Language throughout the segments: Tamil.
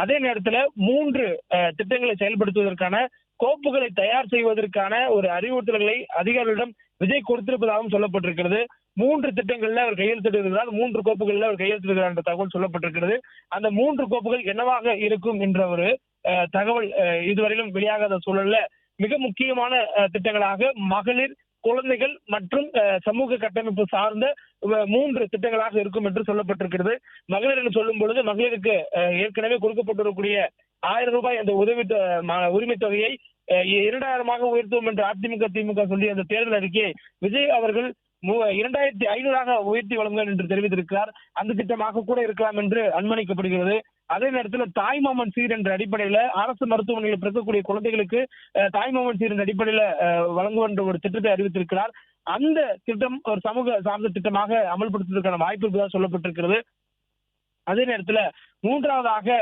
அதே நேரத்துல 3 திட்டங்களை செயல்படுத்துவதற்கான கோப்புகளை தயார் செய்வதற்கான ஒரு அறிவுறுத்தல்களை அதிகாரிகளிடம் விஜய் கொடுத்திருப்பதாகவும் சொல்லப்பட்டிருக்கிறது. 3 திட்டங்கள்ல அவர் கையெழுத்திடுகிறார், 3 கோப்புகள்ல அவர் கையெழுத்திடுகிறார் என்ற தகவல் சொல்லப்பட்டிருக்கிறது. அந்த 3 கோப்புகள் என்னவாக இருக்கும் என்ற ஒரு தகவல் இதுவரையிலும் வெளியாகாத சூழல்ல மிக முக்கியமான திட்டங்களாக மகளிர், குழந்தைகள் மற்றும் சமூக கட்டமைப்பு சார்ந்த 3 திட்டங்களாக இருக்கும் என்று சொல்லப்பட்டிருக்கிறது. மகளிர் என்று சொல்லும் பொழுது மகளிருக்கு ஏற்கனவே கொடுக்கப்பட்டிருக்கக்கூடிய 1000 ரூபாய் அந்த உரிமை தொகையை 2000 உயர்த்துவோம் என்று அதிமுக திமுக சொல்லி அந்த தேர்தல் அறிக்கையை விஜய் அவர்கள் 2500 உயர்த்தி வழங்குவார் என்று தெரிவித்திருக்கிறார். அந்த திட்டமாக கூட இருக்கலாம் என்று அனுமானிக்கப்படுகிறது. அதே நேரத்தில் தாய்மாமன் சீர் என்ற அடிப்படையில அரசு மருத்துவமனையில் பிறக்கக்கூடிய குழந்தைகளுக்கு தாய்மாமன் சீர் என்ற அடிப்படையில வழங்குவோம் என்ற ஒரு திட்டத்தை அறிவித்திருக்கிறார். அந்த திட்டம் ஒரு சமூக சார்ந்த திட்டமாக அமல்படுத்துவதற்கான வாய்ப்பு இருப்பதாக சொல்லப்பட்டிருக்கிறது. அதே நேரத்துல 3வதாக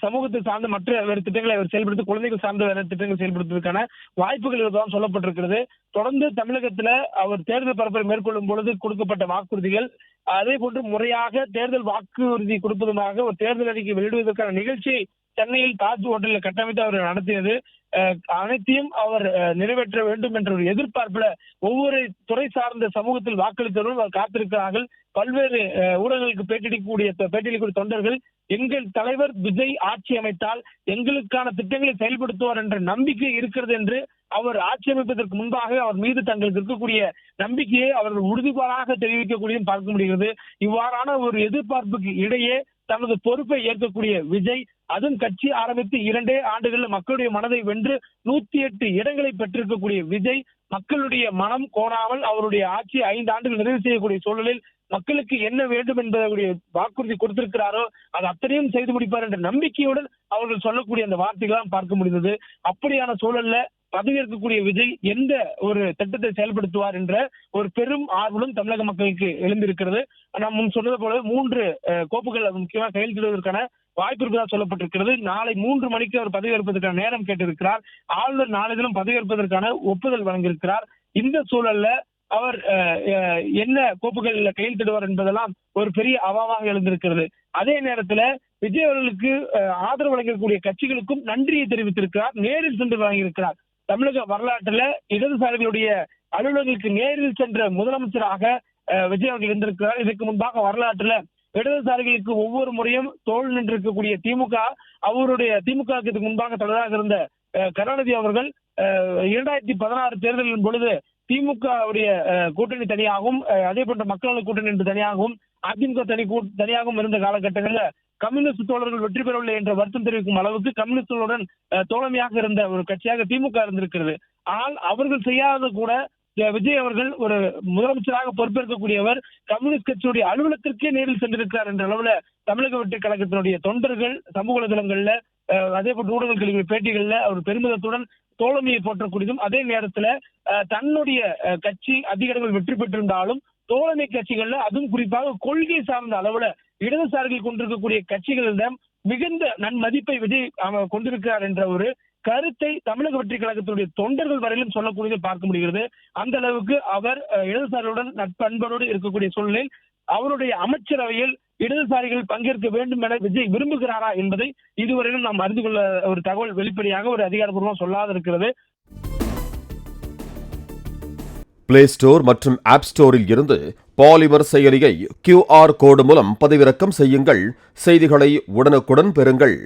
சமூகத்தை சார்ந்த மற்ற வேறு திட்டங்களை அவர் செயல்படுத்தி குழந்தைகள் சார்ந்த வேறு திட்டங்கள் செயல்படுத்துவதற்கான வாய்ப்புகள் இருப்பதாக சொல்லப்பட்டிருக்கிறது. தொடர்ந்து தமிழகத்துல அவர் தேர்தல் பரப்புரை மேற்கொள்ளும் பொழுது கொடுக்கப்பட்ட வாக்குறுதிகள், அதே போன்று முறையாக தேர்தல் வாக்குறுதி கொடுப்பதுமாக ஒரு தேர்தல் அறிக்கை வெளியிடுவதற்கான நிகழ்ச்சி சென்னையில் தாஜ் ஹோட்டலில் கட்டமைத்து அவர் நடத்தியது அனைத்தையும் அவர் நிறைவேற்ற வேண்டும் என்ற ஒரு எதிர்பார்ப்புல ஒவ்வொரு துறை சார்ந்த சமூகத்தில் வாக்களித்தவர்களும் அவர் காத்திருக்கிறார்கள். பல்வேறு ஊடகங்களுக்கு பேட்டியளிக்கக்கூடிய தொண்டர்கள் எங்கள் தலைவர் விஜய் ஆட்சி அமைத்தால் எங்களுக்கான திட்டங்களை செயல்படுத்துவார் என்ற நம்பிக்கை இருக்கிறது என்று அவர் ஆட்சி அமைப்பதற்கு முன்பாக அவர் மீது தங்களுக்கு இருக்கக்கூடிய நம்பிக்கையை அவர்கள் உறுதிப்பாடாக தெரிவிக்கக்கூடியதும் பார்க்க முடிகிறது. இவ்வாறான ஒரு எதிர்பார்ப்புக்கு இடையே தனது பொறுப்பை ஏற்கக்கூடிய விஜய், அதுவும் கட்சி ஆரம்பித்து 2 ஆண்டுகளில் மக்களுடைய மனதை வென்று 108 இடங்களை பெற்றிருக்கக்கூடிய விஜய் மக்களுடைய மனம் கோணாமல் அவருடைய ஆட்சி 5 ஆண்டுகள் நிறைவு செய்யக்கூடிய சூழலில் மக்களுக்கு என்ன வேண்டும் என்பதற்குரிய வாக்குறுதி கொடுத்திருக்கிறாரோ அது அத்தனையும் செய்து முடிப்பார் என்ற நம்பிக்கையுடன் அவர்கள் சொல்லக்கூடிய அந்த வார்த்தைகளாம் பார்க்க முடிந்தது. அப்படியான சூழல்ல பதவியேற்கக்கூடிய விஜய் எந்த ஒரு திட்டத்தை செயல்படுத்துவார் என்ற ஒரு பெரும் ஆர்வலும் தமிழக மக்களுக்கு எழுந்திருக்கிறது. நாம் முன் சொன்னது போல 3 கோப்புகள் முக்கியமாக கையெழுத்திடுவதற்கான வாய்ப்பு இருப்பதாக சொல்லப்பட்டிருக்கிறது. நாளை 3 மணிக்கு அவர் பதவியேற்பதற்கான நேரம் கேட்டிருக்கிறார். ஆளுநர் நாளை தினம் பதவியேற்பதற்கான ஒப்புதல் வழங்கியிருக்கிறார். இந்த சூழல்ல அவர் என்ன கோப்புகள் கையெழுத்திடுவார் என்பதெல்லாம் ஒரு பெரிய அவாவாக எழுந்திருக்கிறது. அதே நேரத்துல விஜய் அவர்களுக்கு ஆதரவு வழங்கக்கூடிய கட்சிகளுக்கும் நன்றியை தெரிவித்திருக்கிறார். நேரில் சென்று வழங்கியிருக்கிறார். தமிழக வரலாற்றுல இடதுசாரிகளுடைய அலுவலர்களுக்கு நேரில் சென்ற முதலமைச்சராக விஜய் அவர்கள் இருந்திருக்கிறார். இதற்கு முன்பாக வரலாற்றுல இடதுசாரிகளுக்கு ஒவ்வொரு முறையும் தோல் நின்றிருக்கக்கூடிய திமுக, அவருடைய திமுகவுக்கு முன்பாக தலைவராக இருந்த கருணாநிதி அவர்கள் 2016 தேர்தலின் பொழுது திமுகவுடைய கூட்டணி தனியாகவும் அதே போன்ற மக்கள் நல கூட்டணி என்று தனியாகவும் அதிமுக தனியாகவும் இருந்த காலகட்டங்கள்ல கம்யூனிஸ்ட் தோழர்கள் வெற்றி பெறவில்லை என்ற வருத்தம் தெரிவிக்கும் அளவுக்கு கம்யூனிஸ்டுடன் தோழமையாக இருந்த ஒரு கட்சியாக திமுக இருந்திருக்கிறது. ஆனால் அவர்கள் செய்யாத கூட விஜய் அவர்கள் ஒரு முதலமைச்சராக பொறுப்பேற்கக்கூடியவர் கம்யூனிஸ்ட் கட்சியுடைய அலுவலகத்திற்கே நேரில் சென்றிருக்கிறார் என்ற அளவுல தமிழக வெற்றி கழகத்தினுடைய தொண்டர்கள் சமூக வலைதளங்கள்ல அதே போன்ற ஊடகங்களுக்கு பேட்டிகள்ல அவர் பெருமிதத்துடன் தோழமையை போற்றக்கூடியதும், அதே நேரத்துல தன்னுடைய கட்சி அதிக இடங்கள் வெற்றி பெற்றிருந்தாலும் தோழமை கட்சிகள்ல அதுவும் குறிப்பாக கொள்கை சார்ந்த அளவுல இடதுசாரிகள் கொண்டிருக்கக்கூடிய கட்சிகளிடம் மிகுந்த நன்மதிப்பை விஜய் கொண்டிருக்கிறார் என்ற ஒரு கருத்தை தமிழக வெற்றி கழகத்தினுடைய தொண்டர்கள் வரையிலும் சொல்லக்கூடியதை பார்க்க முடிகிறது. அந்த அளவுக்கு அவர் இடதுசாரிகளுடன் நட்பண்போடு இருக்கக்கூடிய சூழ்நிலையில் அவருடைய அமைச்சரவையில் இடதுசாரிகள் பங்கேற்க வேண்டும் என விஜய் விரும்புகிறாரா என்பதை இதுவரையிலும் நாம் அறிந்து கொள்ள ஒரு தகவல் வெளிப்படையாக ஒரு அதிகாரப்பூர்வமாக சொல்லாத இருக்கிறது. பிளே ஸ்டோர் மற்றும் ஆப் ஸ்டோரில் இருந்து பாலிமர் செயலியை QR கோடு மூலம் பதிவிறக்கம் செய்யுங்கள். செய்திகளை உடனுக்குடன் பெறுங்கள்.